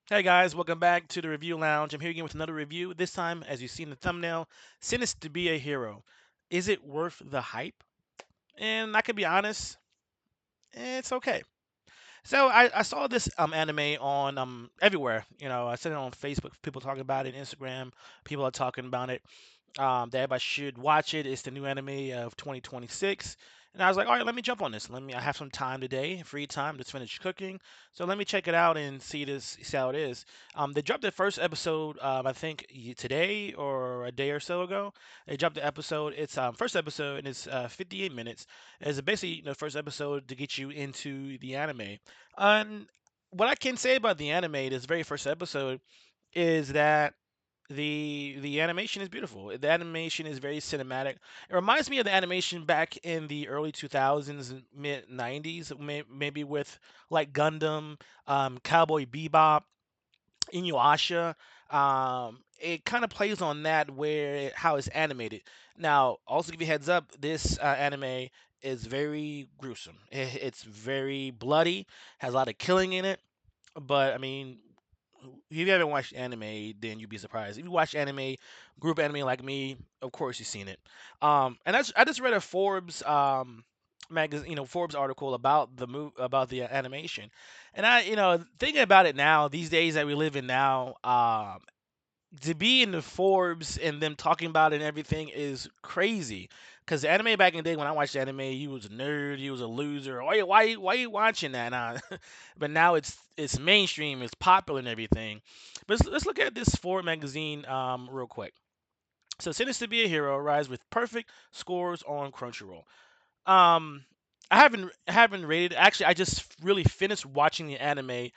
Hey guys, welcome back to the Review Lounge. I'm here again with another review. This time, as you see in the thumbnail, Sentenced to be a Hero. Is it worth the hype? And I can be honest, it's okay. So I saw this anime on everywhere. I said it on Facebook. People talking about it. Instagram. People are talking about it. That everybody should watch it. It's the new anime of 2026. And I was like, all right, let me jump on this. I have some time today, free time to finish cooking. So let me check it out and see how it is. They dropped the first episode, I think today or a day or so ago. They dropped the episode. It's first episode and it's 58 minutes. It's basically the first episode to get you into the anime. And what I can say about the anime, this very first episode, is that the animation is beautiful. The animation is very cinematic. It reminds me of the animation back in the early 2000s and mid 90s, maybe with like Gundam, Cowboy Bebop, Inuyasha. It kind of plays on that how it's animated. Now, also give you a heads up, this anime is very gruesome. It's very bloody, has a lot of killing in it. But I mean, if you haven't watched anime, then you'd be surprised. If you watch anime, group anime like me, of course you've seen it. And I just read a Forbes magazine, Forbes article about about the animation, and thinking about it now, these days that we live in now, to be in the Forbes and them talking about it and everything is crazy. Cause the anime back in the day when I watched anime, you was a nerd, you was a loser. Why you watching that? But now it's mainstream, it's popular and everything. But let's look at this Forbes magazine real quick. So Sentenced to be a Hero arrives with perfect scores on Crunchyroll. Um, I haven't rated. Actually, I just really finished watching the anime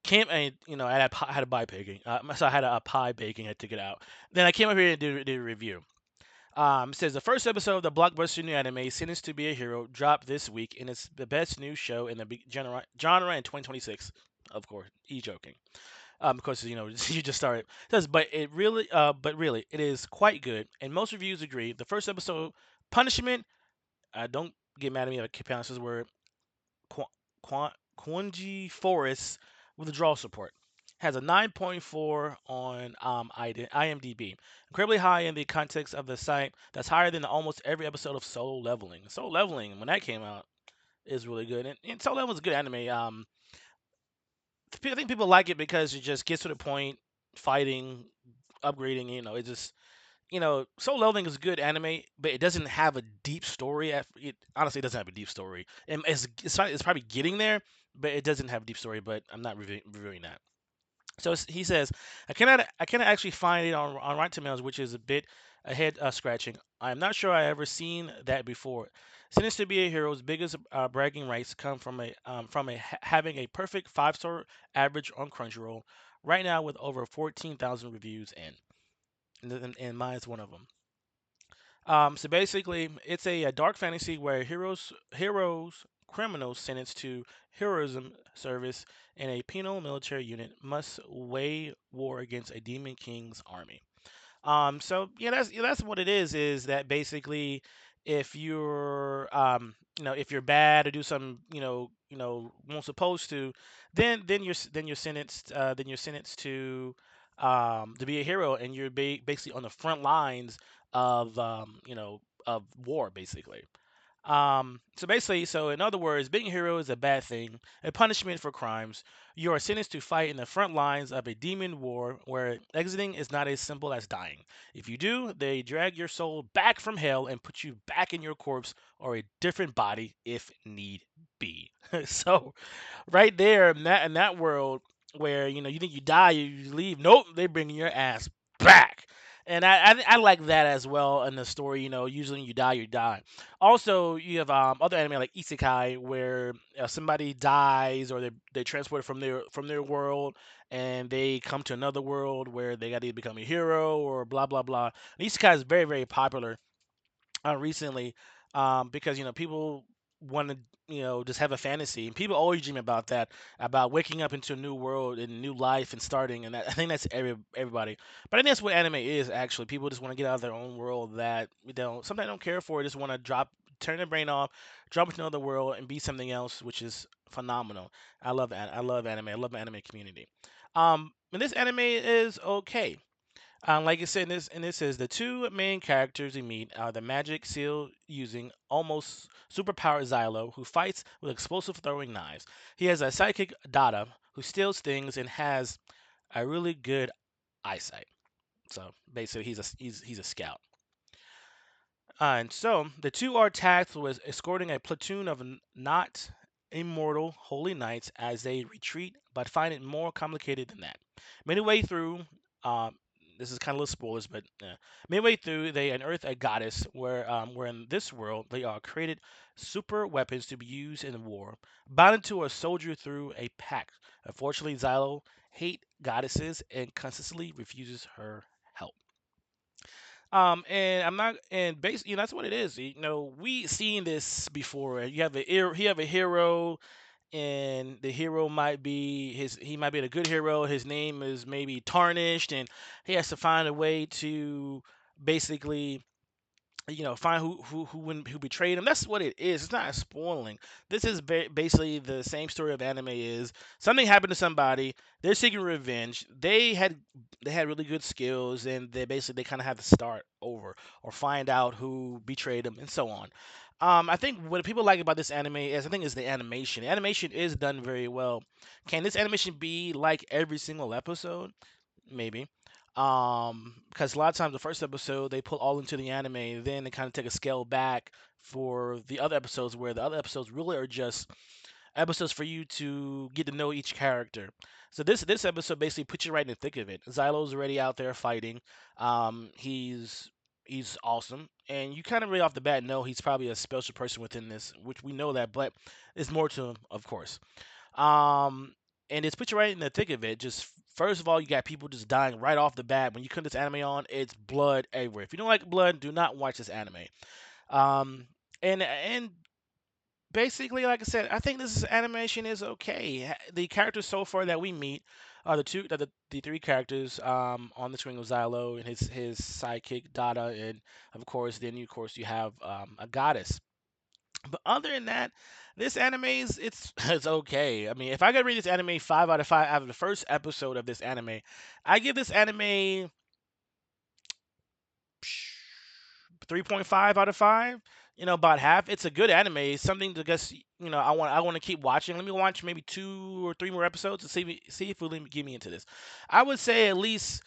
came and I had a pie baking. So I had a pie baking. I took it out. Then I came up here and did a review. It says the first episode of the blockbuster new anime, Sentenced to be a Hero, dropped this week, and it's the best new show in the genre in 2026. Of course, e joking. Because you just started. It says, but really, it is quite good, and most reviews agree. The first episode, Punishment. Don't get mad at me if I pronounce this word. Quanji Forest with a draw support. Has a 9.4 on IMDb. Incredibly high in the context of the site. That's higher than almost every episode of Solo Leveling. Solo Leveling, when that came out, is really good. And Solo Leveling is a good anime. I think people like it because it just gets to the point, fighting, upgrading. It just Solo Leveling is a good anime, but it doesn't have a deep story. It honestly doesn't have a deep story, and it's probably getting there, but it doesn't have a deep story. But I'm not reviewing that. So he says, I cannot actually find it on Rotten Tomatoes, which is a bit ahead scratching. I'm not sure I ever seen that before. Sentenced to be a Hero's biggest bragging rights come from having a perfect 5-star average on Crunchyroll right now with over 14,000 reviews and mine's one of them. So basically, it's a dark fantasy where criminals sentenced to heroism service in a penal military unit must wage war against a demon king's army. So yeah, that's what it is. Is that basically, if if you're bad or do something, won't supposed to, then you're sentenced to be a hero, and you're basically on the front lines of of war, basically. So in other words, being a hero is a bad thing, a punishment for crimes. You are sentenced to fight in the front lines of a demon war where exiting is not as simple as dying. If you do, they drag your soul back from hell and put you back in your corpse or a different body if need be. So right there in that world where you think you die, you leave. Nope, they bring your ass back. And I like that as well in the story. Usually when you die, you die. Also, you have other anime like Isekai where somebody dies or they transported from their world and they come to another world where they got to become a hero or blah blah blah. And Isekai is very very popular recently because people want to just have a fantasy and people always dream about that, about waking up into a new world and new life and starting, and I think that's everybody. But I think that's what anime is. Actually, people just want to get out of their own world that we don't sometimes don't care for, just want to turn their brain off, drop into another world and be something else, which is phenomenal. I love anime. I love the anime community. And this anime is okay. Like I said, in this is the two main characters we meet are the magic seal using almost superpowered Xylo, who fights with explosive throwing knives. He has a sidekick Dada, who steals things and has a really good eyesight. So basically, he's a scout. And so the two are tasked with escorting a platoon of not immortal holy knights as they retreat, but find it more complicated than that. Midway through, um, this is kind of little spoilers, but midway through, they unearth a goddess where in this world they are created super weapons to be used in war, bound to a soldier through a pact. Unfortunately, Xylo hate goddesses and consistently refuses her help. And I'm not, and basically, that's what it is. We seen this before. You have a hero, and the hero might be he might be a good hero. His name is maybe tarnished, and he has to find a way to basically find who betrayed him. That's what it is. It's not spoiling. This is basically the same story of anime. Is something happened to somebody, they're seeking revenge. They had really good skills, and they kind of have to start over or find out who betrayed them and so on. I think what people like about this anime is, I think, is the animation. The animation is done very well. Can this animation be like every single episode? Maybe. Because a lot of times the first episode they put all into the anime, then they kind of take a scale back for the other episodes, where the other episodes really are just episodes for you to get to know each character. So this episode basically puts you right in the thick of it. Xylo's already out there fighting. He's awesome, and you kind of really off the bat know he's probably a special person within this, which we know that, but there's more to him, of course. Um, and it's put you right in the thick of it. Just first of all, you got people just dying right off the bat. When you put this anime on, it's blood everywhere. If you don't like blood, do not watch this anime. Um, and basically, like I said, I think this animation is okay. The characters so far that we meet are the three characters on the screen of Xylo and his sidekick Dada, and of course, then of course you have a goddess. But other than that, this anime is it's okay. I mean, if I could rate this anime 5 out of 5 out of the first episode of this anime, I give this anime 3.5 out of 5. About half. It's a good anime. It's something to guess. I want to keep watching. Let me watch maybe 2 or 3 more episodes to see if it'll get me into this. I would say at least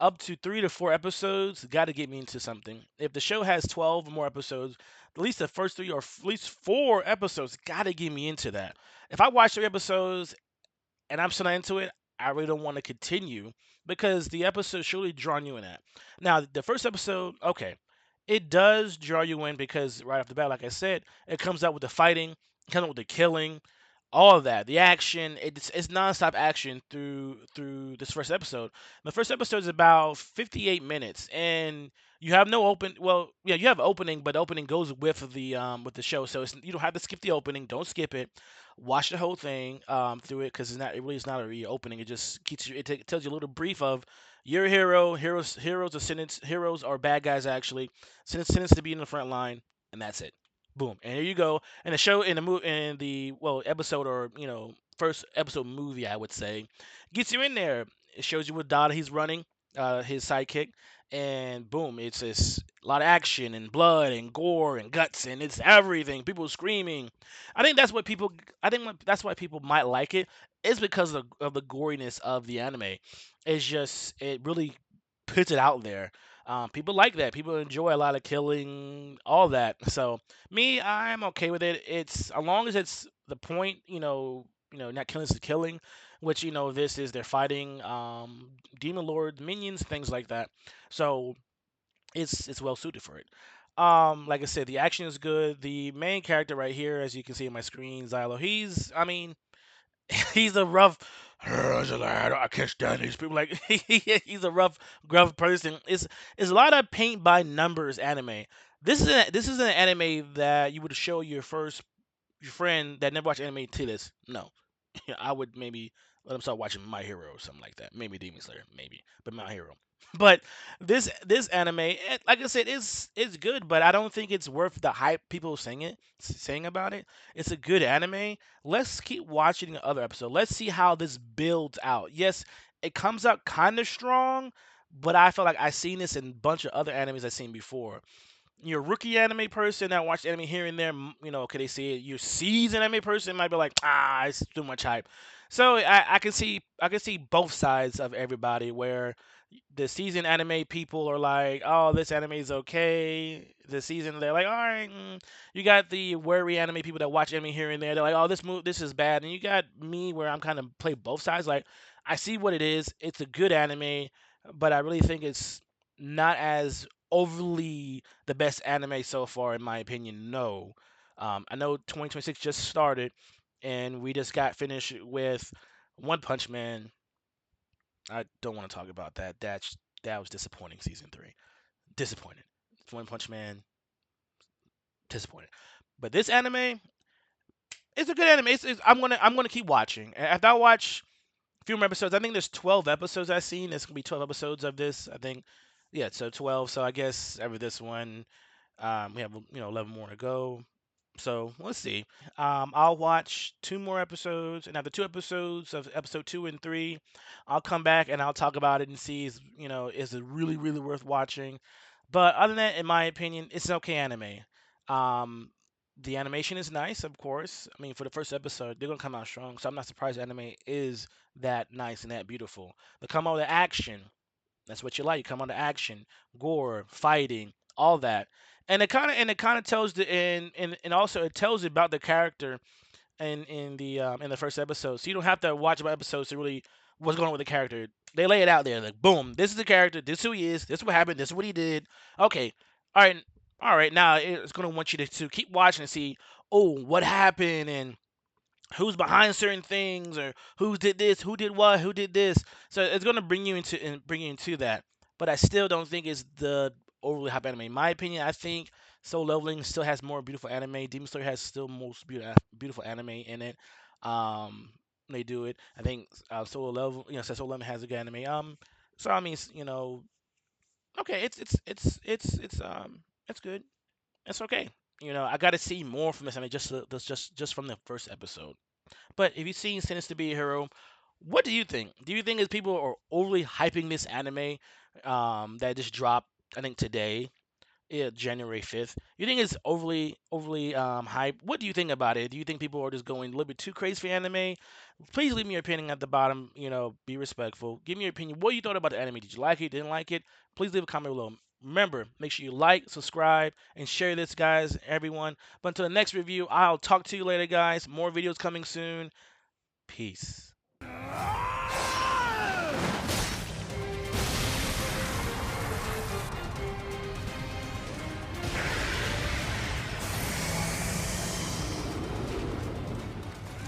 up to 3 to 4 episodes got to get me into something. If the show has 12 or more episodes, at least the first three or at least 4 episodes got to get me into that. If I watch 3 episodes and I'm still not into it, I really don't want to continue because the episode surely drawing you in that. Now, the first episode, okay, it does draw you in because right off the bat, like I said, it comes out with the fighting, it comes out with the killing, all of that, the action. It's nonstop action through this first episode. The first episode is about 58 minutes, and you have no open. Well, yeah, you have opening, but the opening goes with the show, so you don't have to skip the opening. Don't skip it. Watch the whole thing through it because it really is not a reopening. It just keeps you. It tells you a little brief of your hero. Heroes are sentenced. Heroes are bad guys actually. Sentenced to be in the front line, and that's it. Boom, and here you go. And the show in the in the episode or first episode movie, I would say, gets you in there. It shows you what Dada he's running, his sidekick, and boom, it's just a lot of action and blood and gore and guts and it's everything. People screaming. I think that's what people. I think that's why people might like it. Is because of the goriness of the anime. It's just it really puts it out there. People like that. People enjoy a lot of killing, all that. So me, I'm okay with it. It's as long as it's the point, not killing is killing, which this is they're fighting demon lords, minions, things like that. So it's well suited for it. Like I said, the action is good. The main character right here, as you can see on my screen, Xylo, I mean, he's a rough. I can't stand these people. Like he's a rough, gruff person. It's a lot of paint by numbers anime. This is an anime that you would show your friend that never watched anime to this. No, I would maybe let them start watching My Hero or something like that. Maybe Demon Slayer, maybe, but My Hero. But this anime, like I said, is good, but I don't think it's worth the hype people saying about it. It's a good anime. Let's keep watching the other episode. Let's see how this builds out. Yes, it comes out kind of strong, but I feel like I've seen this in a bunch of other animes I've seen before. You're a rookie anime person that watch anime here and there, okay, they see it. You're seasoned anime person might be like, it's too much hype. So I can see both sides of everybody where the seasoned anime people are like, oh, this anime is okay. The season they're like, all right. You got the worry anime people that watch anime here and there. They're like, oh, this is bad. And you got me where I'm kind of play both sides. Like I see what it is. It's a good anime, but I really think it's not as overly the best anime so far, in my opinion. No, I know 2026 just started, and we just got finished with One Punch Man. I don't want to talk about that. That was disappointing. Season 3, disappointed. One Punch Man, disappointed. But this anime, it's a good anime. I'm gonna keep watching. After I watch a few more episodes, I think there's 12 episodes I've seen. There's gonna be 12 episodes of this. I think, yeah. So 12. So I guess every this one, we have 11 more to go. So let's see. I'll watch 2 more episodes, and after 2 episodes of episode 2 and 3, I'll come back and I'll talk about it and see is it really really worth watching. But other than that, in my opinion, it's an okay anime. Um, the animation is nice, of course. I mean, for the first episode, they're gonna come out strong, so I'm not surprised anime is that nice and that beautiful. They come out with action. That's what you like. You come on to action, gore, fighting, all that, and it kind of tells and also it tells you about the character in the first episode. So you don't have to watch about episodes to really what's going on with the character. They lay it out there like, boom, this is the character, this is who he is, this is what happened, this is what he did. Okay, all right, all right. Now it's gonna want you to keep watching and see, oh, what happened and who's behind certain things or who did this, who did what, who did this. So it's gonna bring you into that. But I still don't think it's the overly hype anime. In my opinion, I think Soul Leveling still has more beautiful anime. Demon Slayer has still most beautiful anime in it. Um, they do it. I think Soul Level, Soul Leveling has a good anime. So I mean, okay, it's good. It's okay. I got to see more from this anime just from the first episode. But if you've seen Sentence to Be a Hero, what do you think? Do you think as people are overly hyping this anime that just dropped, I think today, yeah, January 5th? You think it's overly hyped? What do you think about it? Do you think people are just going a little bit too crazy for anime? Please leave me your opinion at the bottom. Be respectful. Give me your opinion. What you thought about the anime? Did you like it? Didn't like it? Please leave a comment below. Remember, make sure you like, subscribe, and share this, guys, everyone. But until the next review, I'll talk to you later, guys. More videos coming soon. Peace.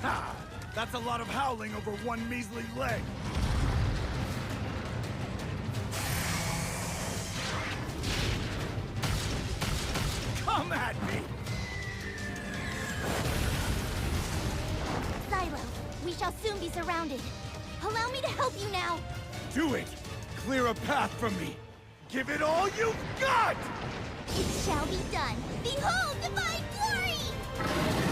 Ha! That's a lot of howling over one measly leg. Come at me! Xylo, we shall soon be surrounded. Allow me to help you now. Do it! Clear a path from me! Give it all you've got! It shall be done. Behold divine glory!